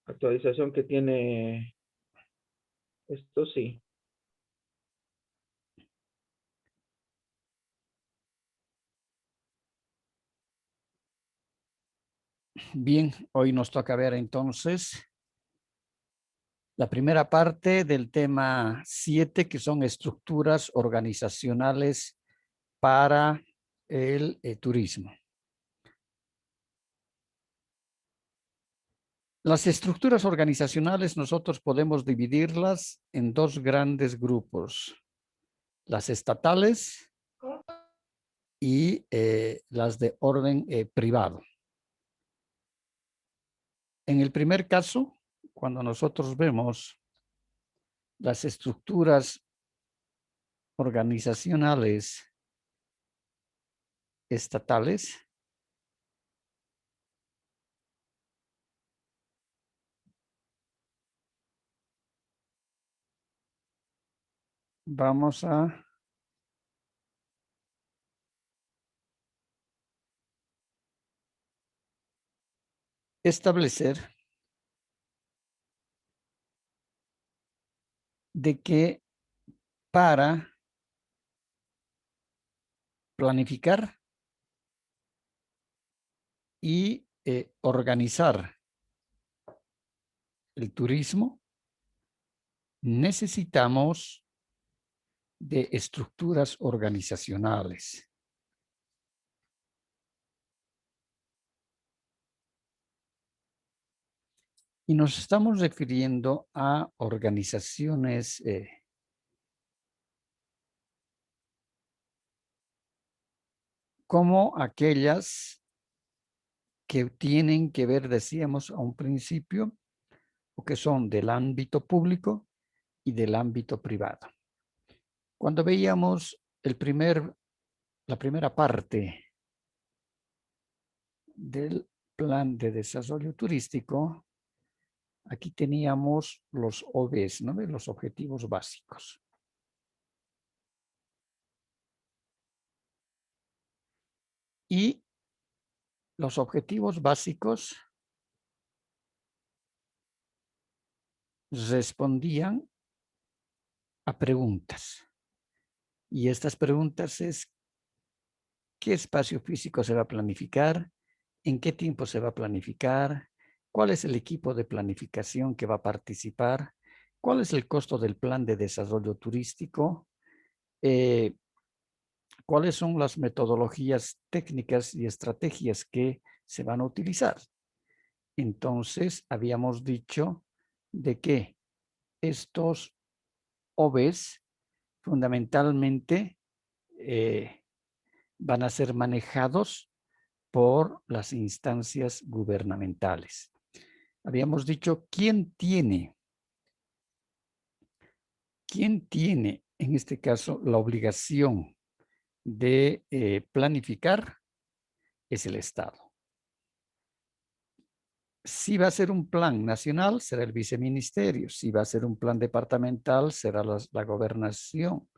actualización que tiene esto, sí. Bien, hoy nos toca ver entonces la primera parte del tema 7, que son estructuras organizacionales para el turismo. Las estructuras organizacionales nosotros podemos dividirlas en dos grandes grupos, las estatales y las de orden privado. En el primer caso, cuando nosotros vemos las estructuras organizacionales estatales, vamos a establecer de que para planificar y organizar el turismo, necesitamos de estructuras organizacionales. Y nos estamos refiriendo a organizaciones como aquellas que tienen que ver, decíamos a un principio, o que son del ámbito público y del ámbito privado. Cuando veíamos la primera parte del plan de desarrollo turístico, aquí teníamos los OBs, ¿no? Los objetivos básicos. Y los objetivos básicos respondían a preguntas. Y estas preguntas es: ¿qué espacio físico se va a planificar? ¿En qué tiempo se va a planificar? ¿Cuál es el equipo de planificación que va a participar? ¿Cuál es el costo del plan de desarrollo turístico? ¿Cuáles son las metodologías técnicas y estrategias que se van a utilizar? Entonces, habíamos dicho de que estos OBs fundamentalmente van a ser manejados por las instancias gubernamentales. Habíamos dicho, ¿quién tiene en este caso la obligación de planificar? Es el Estado. Si va a ser un plan nacional, será el viceministerio. Si va a ser un plan departamental, será la gobernación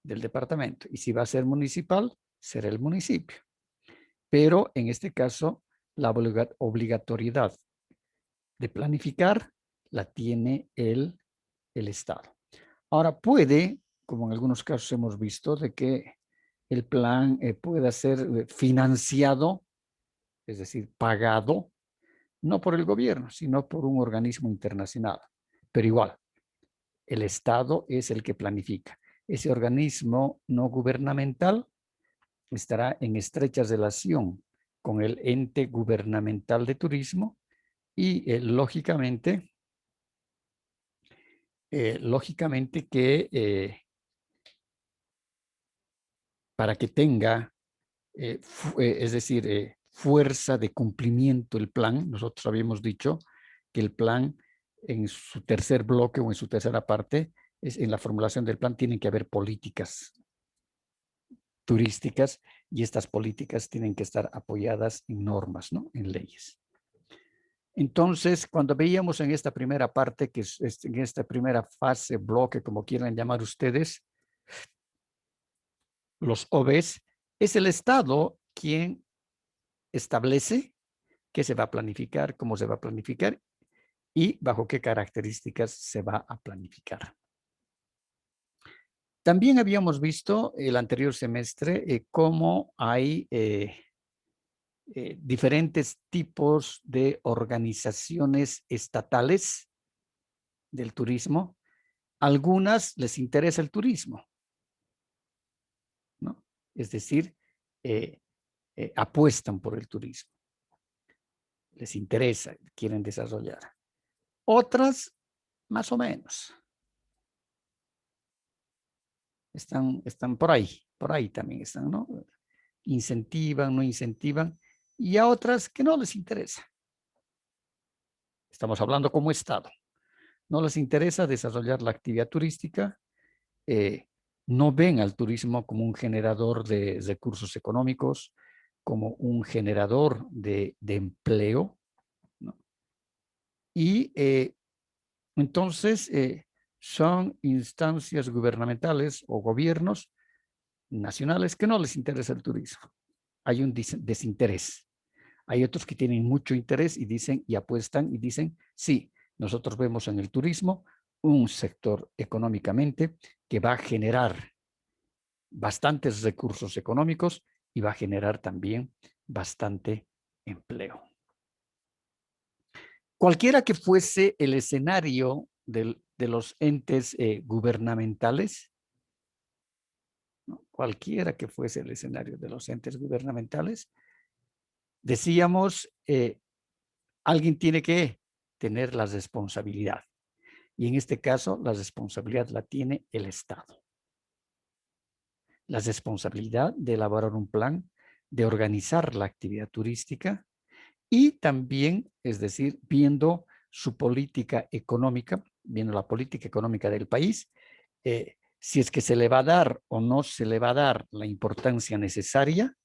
del departamento. Y si va a ser municipal, será el municipio. Pero en este caso, la obligatoriedad de planificar la tiene el Estado. Ahora puede, como en algunos casos hemos visto, de que el plan pueda ser financiado, es decir, pagado, no por el gobierno, sino por un organismo internacional. Pero igual, el Estado es el que planifica. Ese organismo no gubernamental estará en estrecha relación con el ente gubernamental de turismo y lógicamente que para que tenga, es decir, fuerza de cumplimiento el plan, nosotros habíamos dicho que el plan en su tercer bloque o en su tercera parte, en la formulación del plan tienen que haber políticas turísticas y estas políticas tienen que estar apoyadas en normas, ¿no? En leyes. Entonces, cuando veíamos en esta primera parte, que es en esta primera fase, bloque, como quieran llamar ustedes, los OBs, es el Estado quien establece qué se va a planificar, cómo se va a planificar y bajo qué características se va a planificar. También habíamos visto el anterior semestre cómo hay diferentes tipos de organizaciones estatales del turismo. Algunas les interesa el turismo, ¿no? Es decir, apuestan por el turismo. Les interesa, quieren desarrollar. Otras, más o menos. Están por ahí también están, ¿no? Incentivan, no incentivan, y a otras que no les interesa. Estamos hablando como Estado. No les interesa desarrollar la actividad turística, no ven al turismo como un generador de recursos económicos, como un generador de empleo, ¿no? Y entonces son instancias gubernamentales o gobiernos nacionales que no les interesa el turismo. Hay un desinterés. Hay otros que tienen mucho interés y dicen y apuestan y dicen, sí, nosotros vemos en el turismo un sector económicamente que va a generar bastantes recursos económicos y va a generar también bastante empleo. Cualquiera que fuese el escenario de los entes gubernamentales, ¿no? Cualquiera que fuese el escenario de los entes gubernamentales, decíamos, alguien tiene que tener la responsabilidad. Y en este caso, la responsabilidad la tiene el Estado. La responsabilidad de elaborar un plan, de organizar la actividad turística y también, es decir, viendo su política económica, viendo la política económica del país, si es que se le va a dar o no se le va a dar la importancia necesaria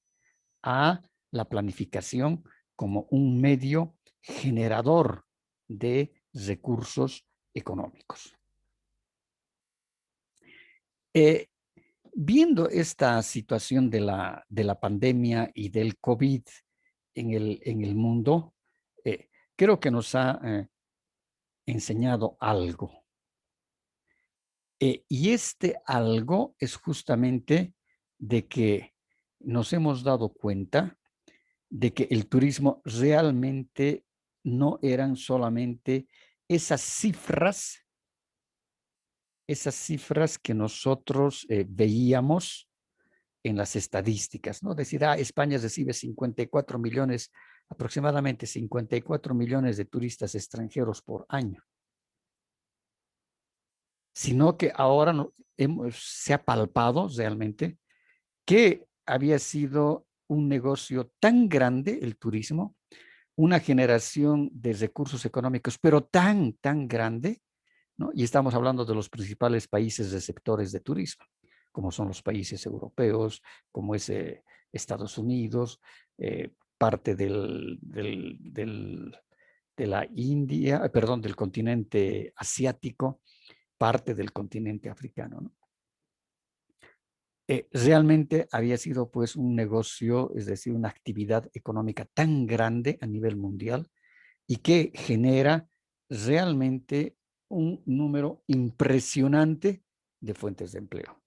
a la planificación como un medio generador de recursos económicos. Viendo esta situación de la pandemia y del COVID en el mundo, creo que nos ha enseñado algo. Y este algo es justamente de que nos hemos dado cuenta de que el turismo realmente no eran solamente esas cifras que nosotros veíamos en las estadísticas, ¿no? Decir, España recibe 54 millones, aproximadamente 54 millones de turistas extranjeros por año, sino que ahora se ha palpado realmente que había sido un negocio tan grande el turismo, una generación de recursos económicos, pero tan grande, ¿no? Y estamos hablando de los principales países receptores de turismo, como son los países europeos, como es Estados Unidos, parte de la India, perdón, del continente asiático, parte del continente africano, ¿no? Realmente había sido pues un negocio, es decir, una actividad económica tan grande a nivel mundial y que genera realmente un número impresionante de fuentes de empleo.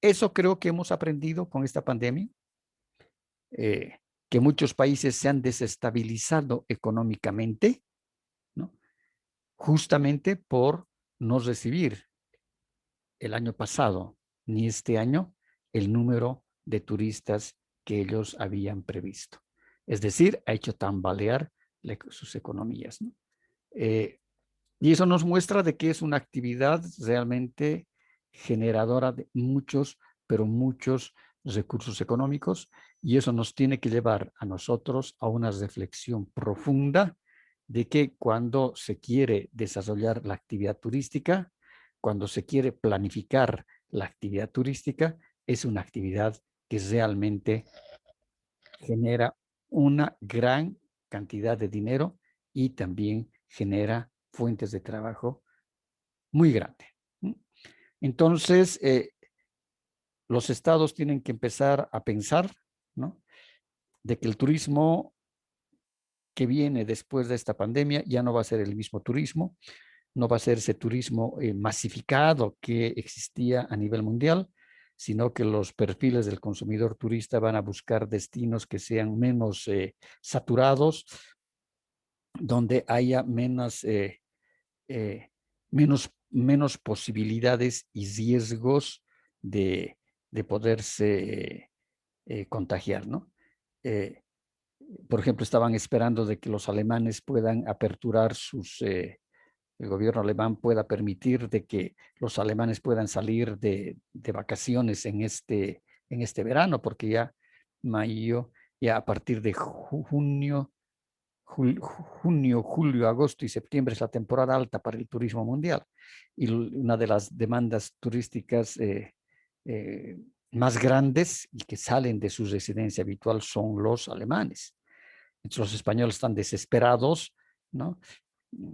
Eso creo que hemos aprendido con esta pandemia, que muchos países se han desestabilizado económicamente, ¿no? Justamente por no recibir el año pasado ni este año el número de turistas que ellos habían previsto. Es decir, ha hecho tambalear sus economías, ¿no? Y eso nos muestra de que es una actividad realmente generadora de muchos, pero muchos recursos económicos, y eso nos tiene que llevar a nosotros a una reflexión profunda de que cuando se quiere desarrollar la actividad turística, cuando se quiere planificar la actividad turística, es una actividad que realmente genera una gran cantidad de dinero y también genera fuentes de trabajo muy grande. Entonces, los estados tienen que empezar a pensar, ¿no? de que el turismo que viene después de esta pandemia ya no va a ser el mismo turismo, no va a ser ese turismo masificado que existía a nivel mundial, sino que los perfiles del consumidor turista van a buscar destinos que sean menos saturados, donde haya menos posibilidades y riesgos de poderse contagiar, ¿no? Eh, por ejemplo, estaban esperando de que los alemanes puedan aperturar el gobierno alemán pueda permitir de que los alemanes puedan salir de vacaciones en este verano, porque ya mayo, ya a partir de junio, julio, agosto y septiembre es la temporada alta para el turismo mundial. Y una de las demandas turísticas más grandes y que salen de su residencia habitual son los alemanes. Entonces los españoles están desesperados, ¿no?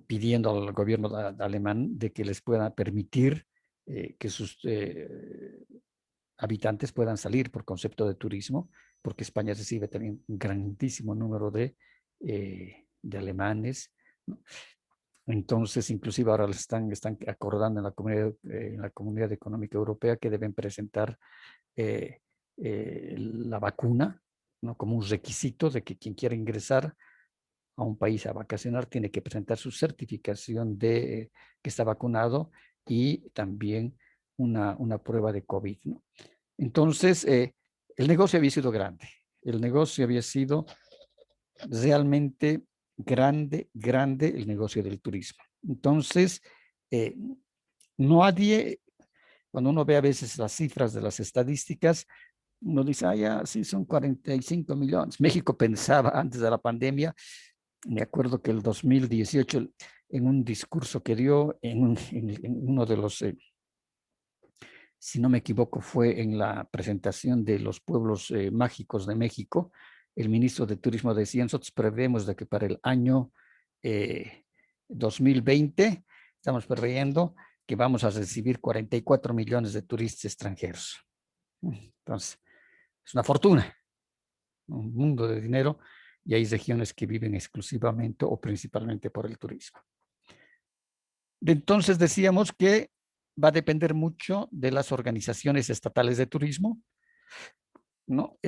Pidiendo al gobierno alemán de que les pueda permitir que sus habitantes puedan salir por concepto de turismo, porque España recibe también un grandísimo número de alemanes, ¿no? Entonces, inclusive ahora están acordando en la Comunidad Económica Europea que deben presentar la vacuna, ¿no? Como un requisito de que quien quiera ingresar a un país a vacacionar tiene que presentar su certificación de que está vacunado y también una prueba de COVID, ¿no? Entonces, el negocio había sido grande. El negocio había sido realmente grande el negocio del turismo. Entonces, nadie, cuando uno ve a veces las cifras de las estadísticas, uno dice, ya, sí, son 45 millones. México pensaba antes de la pandemia, me acuerdo que el 2018, en un discurso que dio en uno de los, si no me equivoco, fue en la presentación de los pueblos mágicos de México, el ministro de Turismo decía, nosotros prevemos de que para el año 2020 estamos preveyendo que vamos a recibir 44 millones de turistas extranjeros. Entonces, es una fortuna, un mundo de dinero, y hay regiones que viven exclusivamente o principalmente por el turismo. Entonces decíamos que va a depender mucho de las organizaciones estatales de turismo, ¿no?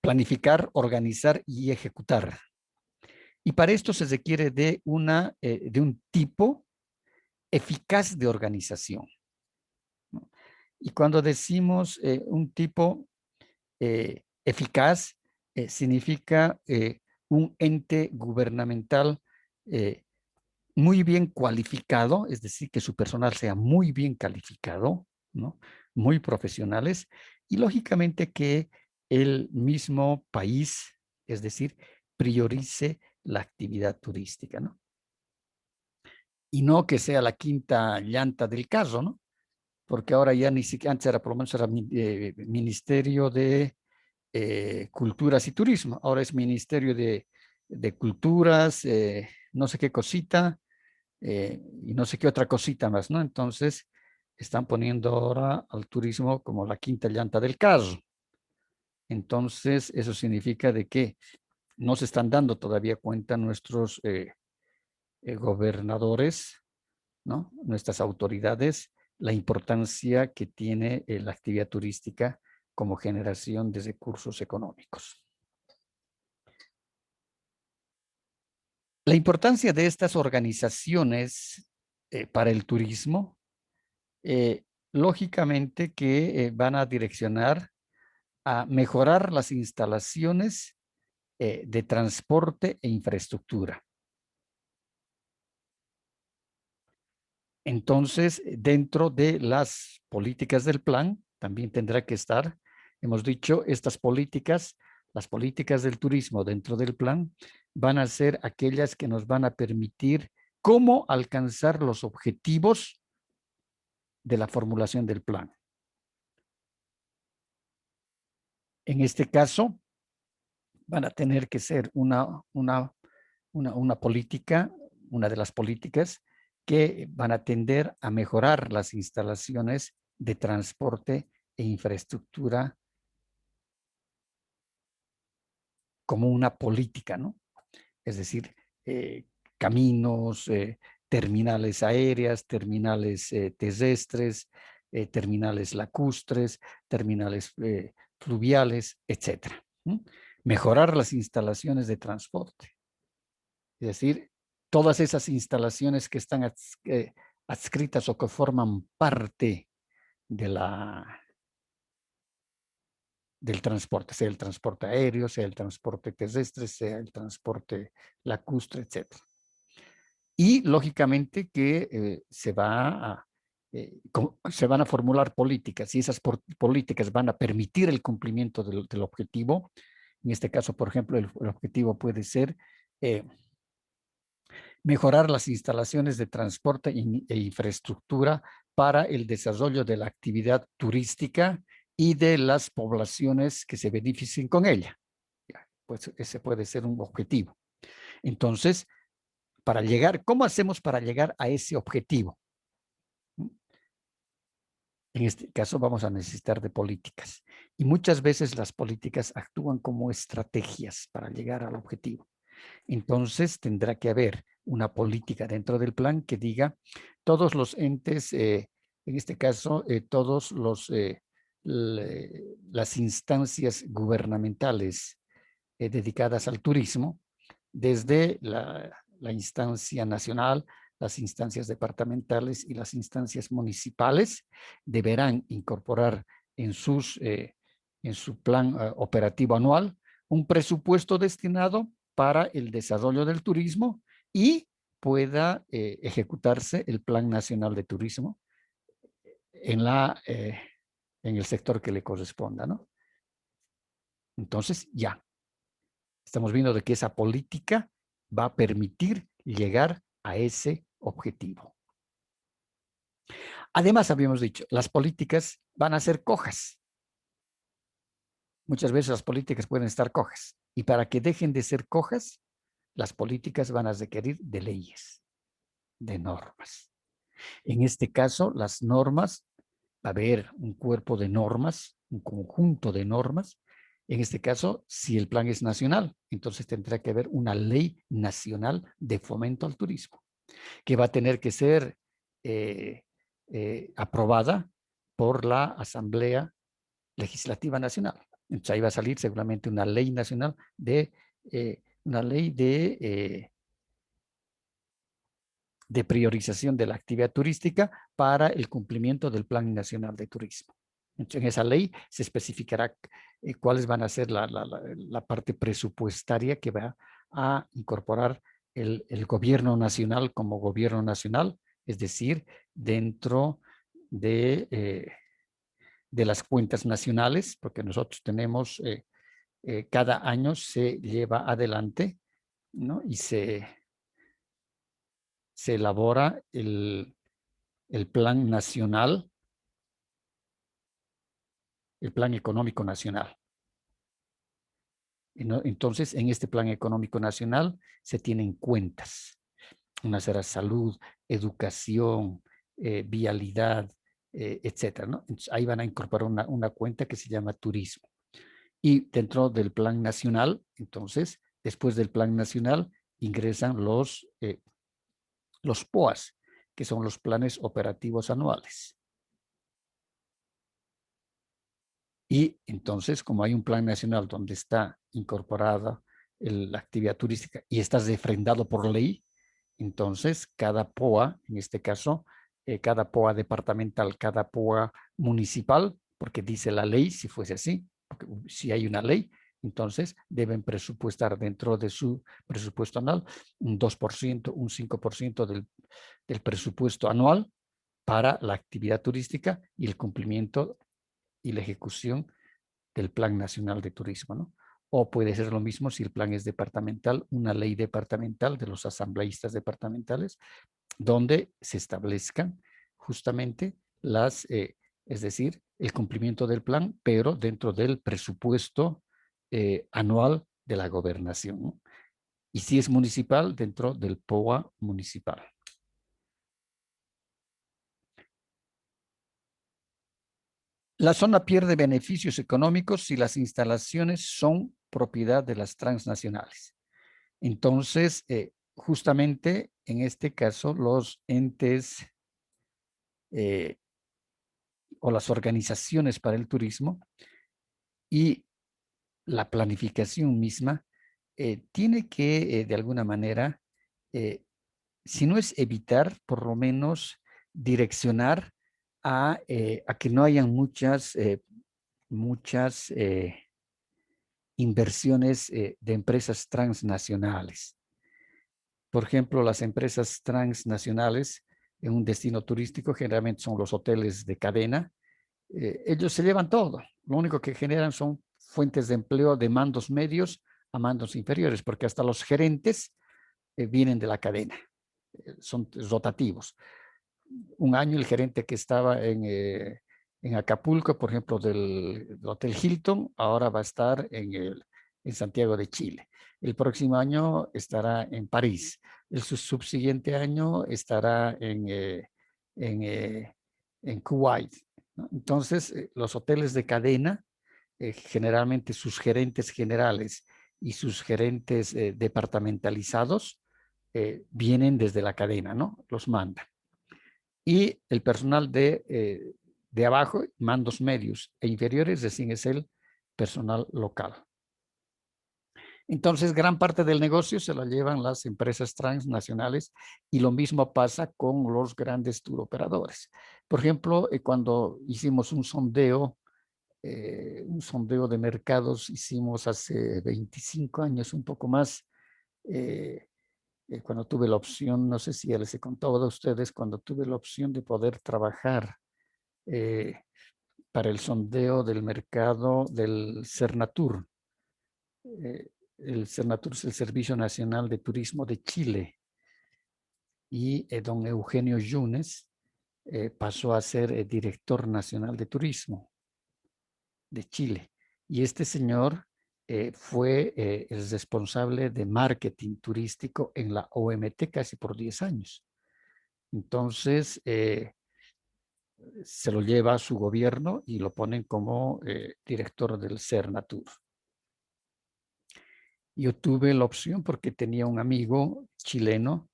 Planificar, organizar y ejecutar. Y para esto se requiere de un tipo eficaz de organización, ¿no? Y cuando decimos un tipo eficaz, significa un ente gubernamental muy bien cualificado, es decir, que su personal sea muy bien calificado, ¿no? Muy profesionales, y lógicamente que el mismo país, es decir, priorice la actividad turística, ¿no? Y no que sea la quinta llanta del carro, ¿no? Porque ahora ya ni siquiera, antes era por lo menos era Ministerio de Culturas y Turismo, ahora es Ministerio de Culturas, no sé qué cosita, y no sé qué otra cosita más, ¿no? Entonces, están poniendo ahora al turismo como la quinta llanta del carro. Entonces, eso significa de que no se están dando todavía cuenta nuestros gobernadores, ¿no? Nuestras autoridades, la importancia que tiene la actividad turística como generación de recursos económicos. La importancia de estas organizaciones para el turismo, lógicamente que van a direccionar a mejorar las instalaciones de transporte e infraestructura. Entonces, dentro de las políticas del plan, también tendrá que estar, hemos dicho, estas políticas, las políticas del turismo dentro del plan, van a ser aquellas que nos van a permitir cómo alcanzar los objetivos de la formulación del plan. En este caso, van a tener que ser una política, una de las políticas que van a tender a mejorar las instalaciones de transporte e infraestructura como una política, ¿no? Es decir, caminos, terminales aéreas, terminales terrestres, terminales lacustres, terminales fluviales, etcétera. Mejorar las instalaciones de transporte. Es decir, todas esas instalaciones que están adscritas o que forman parte de del transporte, sea el transporte aéreo, sea el transporte terrestre, sea el transporte lacustre, etcétera. Y lógicamente que se van a formular políticas y esas políticas van a permitir el cumplimiento del objetivo. En este caso, por ejemplo, el objetivo puede ser mejorar las instalaciones de transporte e infraestructura para el desarrollo de la actividad turística y de las poblaciones que se beneficien con ella. Pues ese puede ser un objetivo. Entonces, ¿cómo hacemos para llegar a ese objetivo? En este caso vamos a necesitar de políticas. Y muchas veces las políticas actúan como estrategias para llegar al objetivo. Entonces tendrá que haber una política dentro del plan que diga todos los entes, en este caso, las instancias gubernamentales dedicadas al turismo, desde la instancia nacional, las instancias departamentales y las instancias municipales, deberán incorporar en su plan operativo anual un presupuesto destinado para el desarrollo del turismo y pueda ejecutarse el Plan Nacional de Turismo en el sector que le corresponda, ¿no? Entonces, ya, estamos viendo de que esa política va a permitir llegar a ese objetivo. Además, habíamos dicho, las políticas van a ser cojas. Muchas veces las políticas pueden estar cojas. Y para que dejen de ser cojas, las políticas van a requerir de leyes, de normas. En este caso, las normas, va a haber un cuerpo de normas, un conjunto de normas. En este caso, si el plan es nacional, entonces tendrá que haber una ley nacional de fomento al turismo, que va a tener que ser aprobada por la Asamblea Legislativa Nacional. Entonces ahí va a salir seguramente una ley nacional de priorización de la actividad turística para el cumplimiento del Plan Nacional de Turismo. Entonces, en esa ley se especificará cuáles van a ser la parte presupuestaria que va a incorporar el gobierno nacional como gobierno nacional, es decir, dentro de las cuentas nacionales, porque nosotros tenemos, cada año se lleva adelante, ¿no? Y se elabora el plan nacional, el plan económico nacional. Entonces, en este plan económico nacional se tienen cuentas. Una será salud, educación, vialidad, etcétera, ¿no? Entonces, ahí van a incorporar una cuenta que se llama turismo. Y dentro del plan nacional, entonces, después del plan nacional, ingresan los POAs, que son los planes operativos anuales. Y entonces, como hay un plan nacional donde está incorporada la actividad turística y está refrendado por ley, entonces cada POA, en este caso, cada POA departamental, cada POA municipal, porque dice la ley, si fuese así, porque si hay una ley, entonces deben presupuestar dentro de su presupuesto anual un 2%, un 5% del presupuesto anual para la actividad turística y el cumplimiento y la ejecución del Plan Nacional de Turismo, ¿no? O puede ser lo mismo si el plan es departamental, una ley departamental de los asambleístas departamentales, donde se establezcan justamente es decir, el cumplimiento del plan, pero dentro del presupuesto anual de la gobernación, ¿no? Y si es municipal, dentro del POA municipal. La zona pierde beneficios económicos si las instalaciones son propiedad de las transnacionales. Entonces, justamente en este caso, los entes o las organizaciones para el turismo y la planificación misma tiene que, de alguna manera, si no es evitar, por lo menos direccionar a que no hayan muchas inversiones de empresas transnacionales. Por ejemplo, las empresas transnacionales en un destino turístico generalmente son los hoteles de cadena. Ellos se llevan todo. Lo único que generan son fuentes de empleo de mandos medios a mandos inferiores, porque hasta los gerentes vienen de la cadena. Son rotativos. Un año el gerente que estaba en Acapulco, por ejemplo, del Hotel Hilton, ahora va a estar en Santiago de Chile. El próximo año estará en París. El subsiguiente año estará en Kuwait, ¿no? Entonces, los hoteles de cadena, generalmente sus gerentes generales y sus gerentes departamentalizados vienen desde la cadena, ¿no? Los mandan. Y el personal de abajo, mandos medios e inferiores, recién es el personal local. Entonces, gran parte del negocio se la llevan las empresas transnacionales y lo mismo pasa con los grandes tour operadores. Por ejemplo, cuando hicimos un sondeo de mercados, hicimos hace 25 años, un poco más, cuando tuve la opción, no sé si ya les he contado a ustedes, cuando tuve la opción de poder trabajar eh, para el sondeo del mercado del Cernatur. El Cernatur es el Servicio Nacional de Turismo de Chile y don Eugenio Yunes pasó a ser director nacional de turismo de Chile. Y este señor fue el responsable de marketing turístico en la OMT casi por 10 años. Entonces, se lo lleva a su gobierno y lo ponen como director del Cernatur. Yo tuve la opción porque tenía un amigo chileno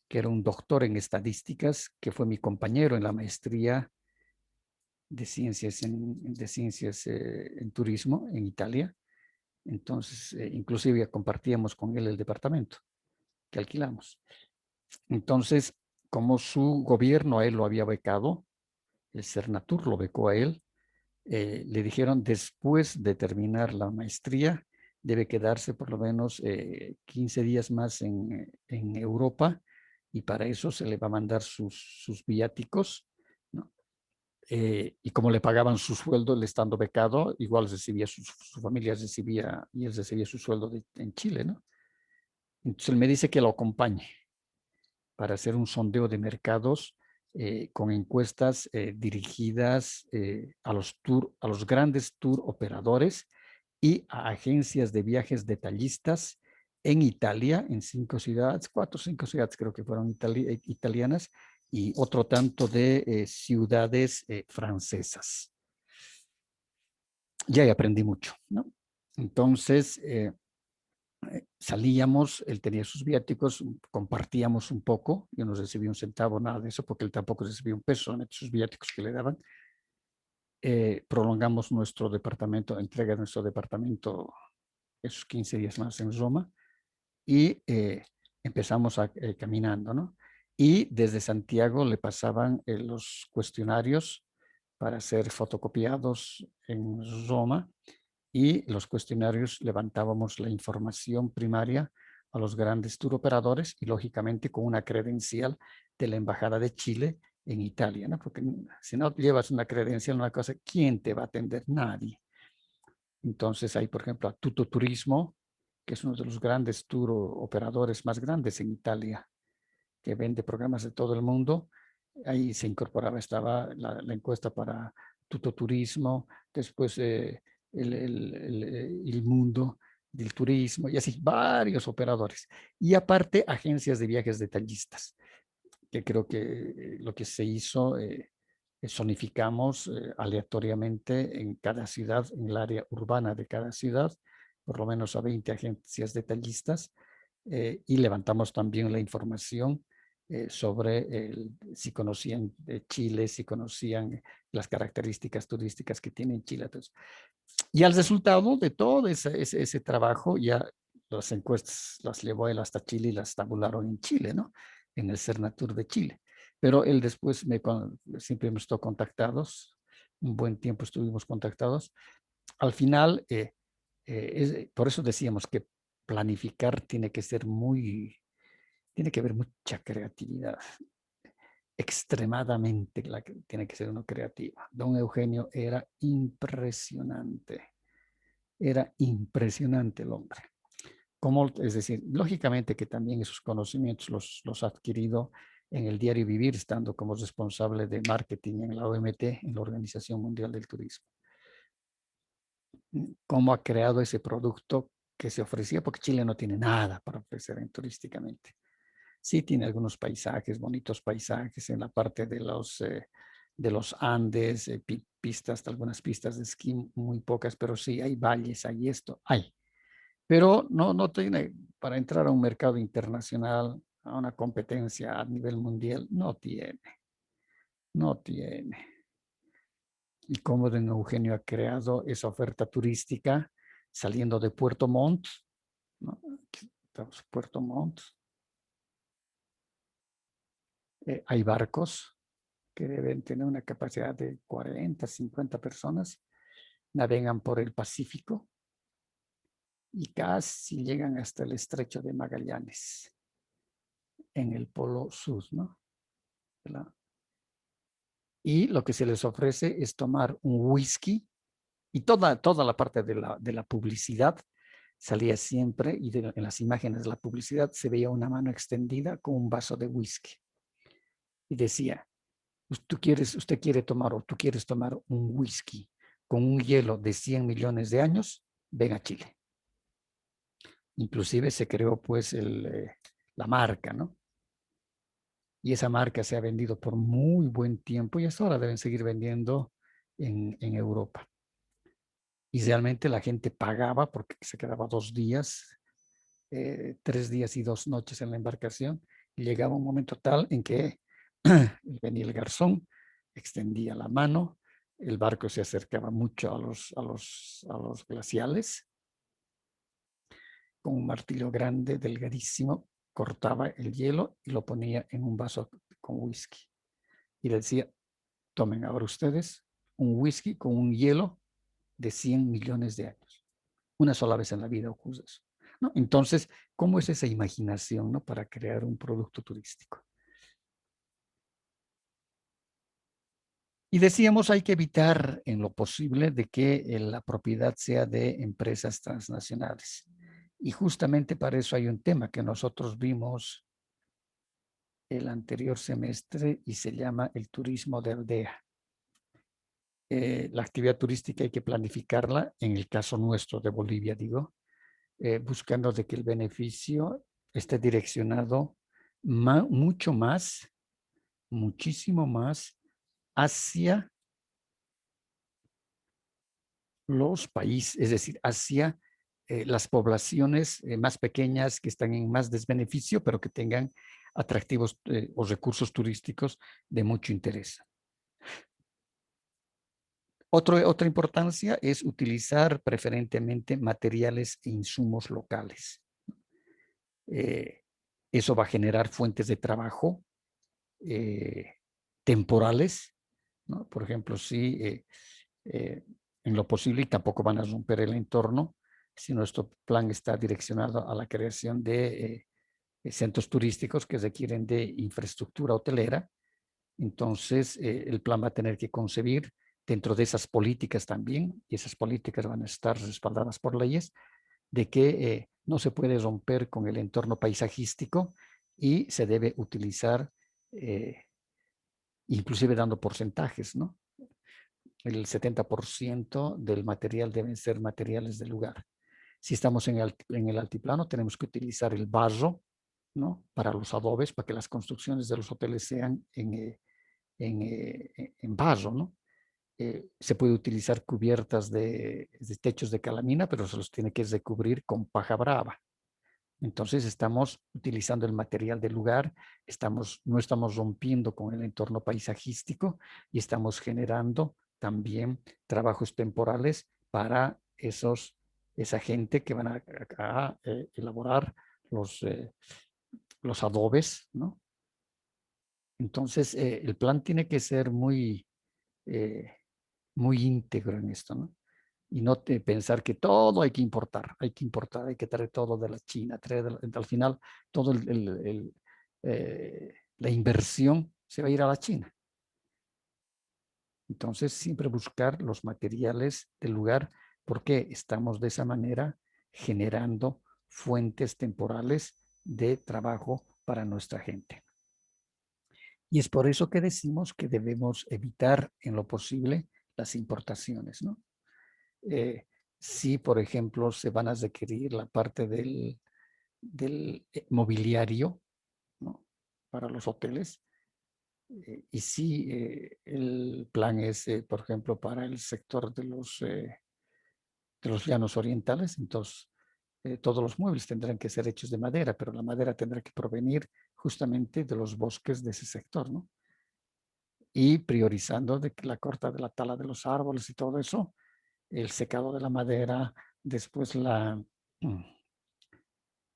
que era un doctor en estadísticas, que fue mi compañero en la maestría de ciencias en turismo en Italia. Entonces, inclusive compartíamos con él el departamento que alquilamos. Entonces, como su gobierno a él lo había becado, el Cernatur lo becó a él, le dijeron después de terminar la maestría, debe quedarse por lo menos 15 días más en Europa y para eso se le va a mandar sus viáticos, ¿no? Y como le pagaban su sueldo, él estando becado, igual recibía su familia recibía, y él recibía su sueldo en Chile, ¿no? Entonces él me dice que lo acompañe para hacer un sondeo de mercados con encuestas dirigidas a los grandes tour operadores y a agencias de viajes detallistas en Italia, en 5 ciudades, 4 o 5 ciudades creo que fueron italianas, y otro tanto de ciudades francesas. Ya aprendí mucho, ¿no? Entonces, salíamos, él tenía sus viáticos, compartíamos un poco, yo no recibí un centavo, nada de eso, porque él tampoco recibía un peso en sus viáticos que le daban. Prolongamos nuestro departamento, entrega de nuestro departamento esos 15 días más en Roma y empezamos caminando, ¿no? Y desde Santiago le pasaban los cuestionarios para ser fotocopiados en Roma y los cuestionarios levantábamos la información primaria a los grandes tour operadores y lógicamente con una credencial de la Embajada de Chile en Italia, ¿no? Porque si no llevas una credencial, una cosa, ¿quién te va a atender? Nadie. Entonces hay, por ejemplo, a Tutto Turismo, que es uno de los grandes tour operadores más grandes en Italia, que vende programas de todo el mundo. Ahí se incorporaba, estaba la encuesta para Tutto Turismo, después el mundo del turismo y así varios operadores. Y aparte agencias de viajes detallistas, que creo que lo que se hizo, zonificamos aleatoriamente en cada ciudad, en el área urbana de cada ciudad, por lo menos a 20 agencias detallistas, y levantamos también la información sobre si conocían Chile, si conocían las características turísticas que tiene Chile. Entonces, y al resultado de todo ese trabajo, ya las encuestas las llevó él hasta Chile y las tabularon en Chile, ¿no? En el Cernatur de Chile. Pero él después siempre hemos estado contactados, un buen tiempo estuvimos contactados. Al final, por eso decíamos que planificar tiene que haber mucha creatividad, extremadamente tiene que ser uno creativa. Don Eugenio era impresionante el hombre. Es decir, lógicamente que también esos conocimientos los ha adquirido en el diario vivir, estando como responsable de marketing en la OMT, en la Organización Mundial del Turismo. Cómo ha creado ese producto que se ofrecía, porque Chile no tiene nada para ofrecer turísticamente. Sí tiene algunos paisajes, bonitos paisajes en la parte de los Andes, algunas pistas de esquí, muy pocas, pero sí hay valles, hay esto, hay. Pero no tiene, para entrar a un mercado internacional, a una competencia a nivel mundial, no tiene. Y cómo don Eugenio ha creado esa oferta turística saliendo de Puerto Montt, ¿no? Aquí estamos, Puerto Montt. Hay barcos que deben tener una capacidad de 40, 50 personas, navegan por el Pacífico y casi llegan hasta el Estrecho de Magallanes, en el Polo Sur, ¿no? Y lo que se les ofrece es tomar un whisky, y toda la parte de la publicidad salía siempre, y en las imágenes de la publicidad se veía una mano extendida con un vaso de whisky. Y decía, usted quiere tomar, o tú quieres tomar un whisky con un hielo de 100 millones de años, ven a Chile. Inclusive se creó pues la marca, ¿no? Y esa marca se ha vendido por muy buen tiempo y hasta ahora deben seguir vendiendo en Europa. Y realmente la gente pagaba porque se quedaba 2 días, 3 días y 2 noches en la embarcación. Y llegaba un momento tal en que venía el garzón, extendía la mano, el barco se acercaba mucho a los glaciales, con un martillo grande, delgadísimo, cortaba el hielo y lo ponía en un vaso con whisky. Y le decía, tomen ahora ustedes un whisky con un hielo de 100 millones de años. Una sola vez en la vida ocurre eso, ¿no? Entonces, ¿cómo es esa imaginación, ¿no? Para crear un producto turístico? Y decíamos, hay que evitar en lo posible de que la propiedad sea de empresas transnacionales. Y justamente para eso hay un tema que nosotros vimos el anterior semestre y se llama el turismo de aldea. La actividad turística hay que planificarla, en el caso nuestro de Bolivia, digo, buscando de que el beneficio esté direccionado muchísimo más hacia los países, es decir, hacia las poblaciones más pequeñas que están en más desbeneficio, pero que tengan atractivos o recursos turísticos de mucho interés. Otra importancia es utilizar preferentemente materiales e insumos locales. Eso va a generar fuentes de trabajo temporales, ¿no? Por ejemplo, si en lo posible, y tampoco van a romper el entorno, si nuestro plan está direccionado a la creación de centros turísticos que requieren de infraestructura hotelera, entonces el plan va a tener que concebir dentro de esas políticas también, y esas políticas van a estar respaldadas por leyes, de que no se puede romper con el entorno paisajístico y se debe utilizar, inclusive dando porcentajes, ¿no? El 70% del material deben ser materiales del lugar. Si estamos en el altiplano, tenemos que utilizar el barro, ¿no? Para los adobes, para que las construcciones de los hoteles sean en barro, ¿no? se puede utilizar cubiertas de techos de calamina, pero se los tiene que recubrir con paja brava. Entonces estamos utilizando el material del lugar, no estamos rompiendo con el entorno paisajístico y estamos generando también trabajos temporales para esa gente que van a elaborar los adobes, ¿no? Entonces, el plan tiene que ser eh, muy íntegro en esto, ¿no? Y no pensar que todo hay que importar, hay que traer todo de la China, al final todo la inversión se va a ir a la China. Entonces, siempre buscar los materiales del lugar porque estamos de esa manera generando fuentes temporales de trabajo para nuestra gente. Y es por eso que decimos que debemos evitar en lo posible las importaciones, ¿no? Si, por ejemplo, se van a requerir la parte del mobiliario, ¿no? Para los hoteles, y si el plan es, por ejemplo, para el sector de los llanos orientales, entonces todos los muebles tendrán que ser hechos de madera, pero la madera tendrá que provenir justamente de los bosques de ese sector, ¿no? Y priorizando de la corta de la tala de los árboles y todo eso, el secado de la madera, después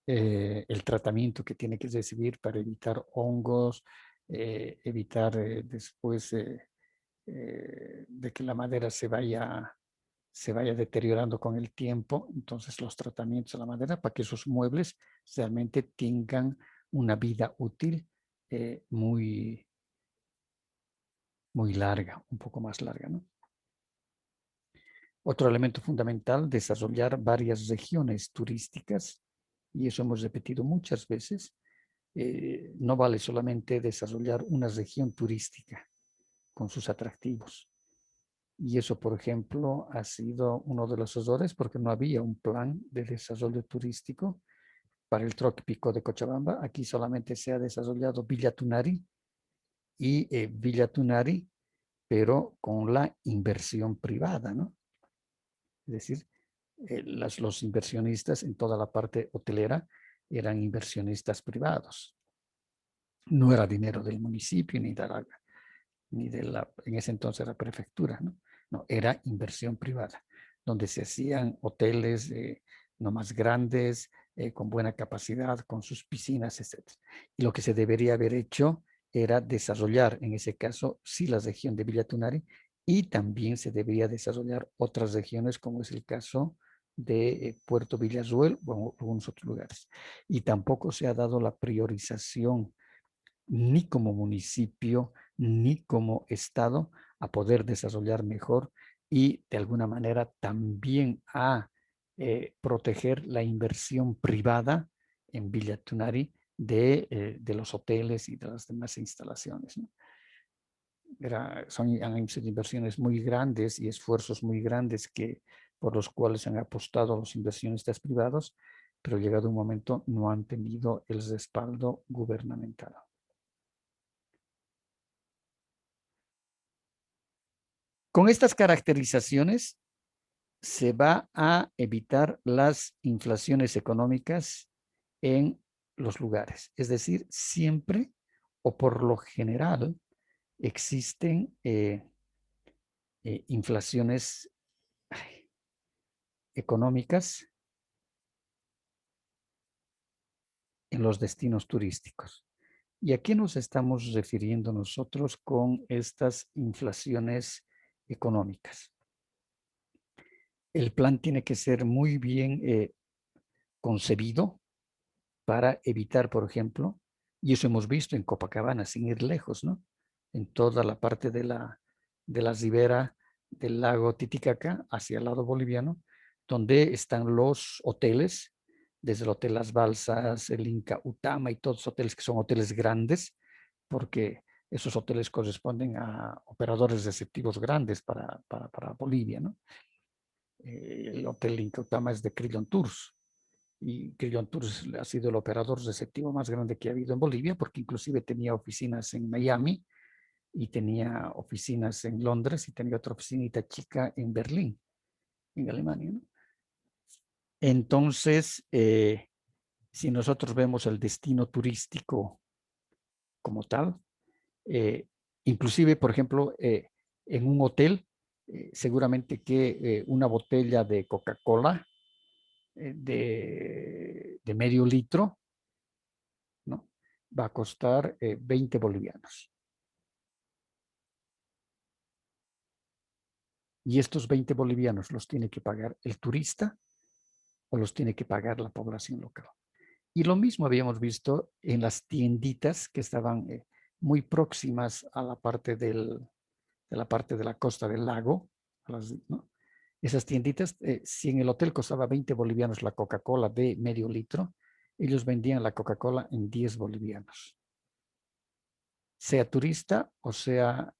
el tratamiento que tiene que recibir para evitar hongos, evitar después de que la madera se vaya deteriorando con el tiempo. Entonces los tratamientos de la madera para que esos muebles realmente tengan una vida útil muy, muy larga, un poco más larga, ¿no? Otro elemento fundamental, desarrollar varias regiones turísticas, y eso hemos repetido muchas veces. No vale solamente desarrollar una región turística con sus atractivos. Y eso, por ejemplo, ha sido uno de los errores porque no había un plan de desarrollo turístico para el trópico de Cochabamba. Aquí solamente se ha desarrollado Villa Tunari y Villa Tunari, pero con la inversión privada, ¿no? Es decir, los inversionistas en toda la parte hotelera eran inversionistas privados. No era dinero del municipio en ese entonces era prefectura, ¿no? No, era inversión privada, donde se hacían hoteles no más grandes, con buena capacidad, con sus piscinas, etc. Y lo que se debería haber hecho era desarrollar, en ese caso, sí, la región de Villa Tunari, y también se debería desarrollar otras regiones, como es el caso de Puerto Villarruel o algunos otros lugares. Y tampoco se ha dado la priorización ni como municipio, ni como Estado, a poder desarrollar mejor y de alguna manera también a proteger la inversión privada en Villa Tunari de los hoteles y de las demás instalaciones, ¿no? Han sido inversiones muy grandes y esfuerzos muy grandes por los cuales han apostado los inversionistas privados, pero llegado un momento no han tenido el respaldo gubernamental. Con estas caracterizaciones se va a evitar las inflaciones económicas en los lugares. Es decir, siempre o por lo general existen inflaciones económicas en los destinos turísticos. ¿Y a qué nos estamos refiriendo nosotros con estas inflaciones económicas? El plan tiene que ser muy bien concebido para evitar, por ejemplo, y eso hemos visto en Copacabana, sin ir lejos, ¿no? En toda la parte de la ribera del lago Titicaca hacia el lado boliviano, donde están los hoteles, desde el Hotel Las Balsas, el Inca Utama y todos los hoteles que son hoteles grandes, porque esos hoteles corresponden a operadores receptivos grandes para Bolivia, ¿no? El Hotel Inca Utama es de Crillon Tours, y Crillon Tours ha sido el operador receptivo más grande que ha habido en Bolivia, porque inclusive tenía oficinas en Miami y tenía oficinas en Londres y tenía otra oficinita chica en Berlín, en Alemania, ¿no? Entonces, si nosotros vemos el destino turístico como tal, inclusive, por ejemplo, en un hotel, seguramente que una botella de Coca-Cola de medio litro, ¿no? Va a costar 20 bolivianos. Y estos 20 bolivianos los tiene que pagar el turista o los tiene que pagar la población local. Y lo mismo habíamos visto en las tienditas que estaban muy próximas a la parte de la costa del lago, ¿no? Esas tienditas, si en el hotel costaba 20 bolivianos la Coca-Cola de medio litro, ellos vendían la Coca-Cola en 10 bolivianos. Sea turista o sea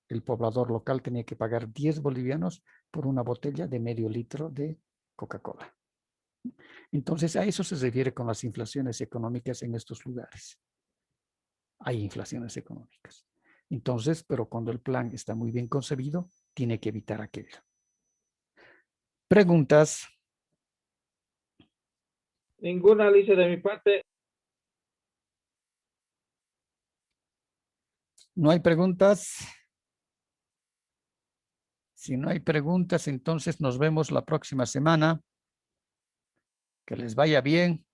el poblador local tenía que pagar 10 bolivianos por una botella de medio litro de Coca-Cola. Entonces, a eso se refiere con las inflaciones económicas en estos lugares. Hay inflaciones económicas. Entonces, pero cuando el plan está muy bien concebido, tiene que evitar aquello. ¿Preguntas? Ninguna, Alicia, de mi parte. ¿No hay preguntas? Si no hay preguntas, entonces nos vemos la próxima semana. Que les vaya bien.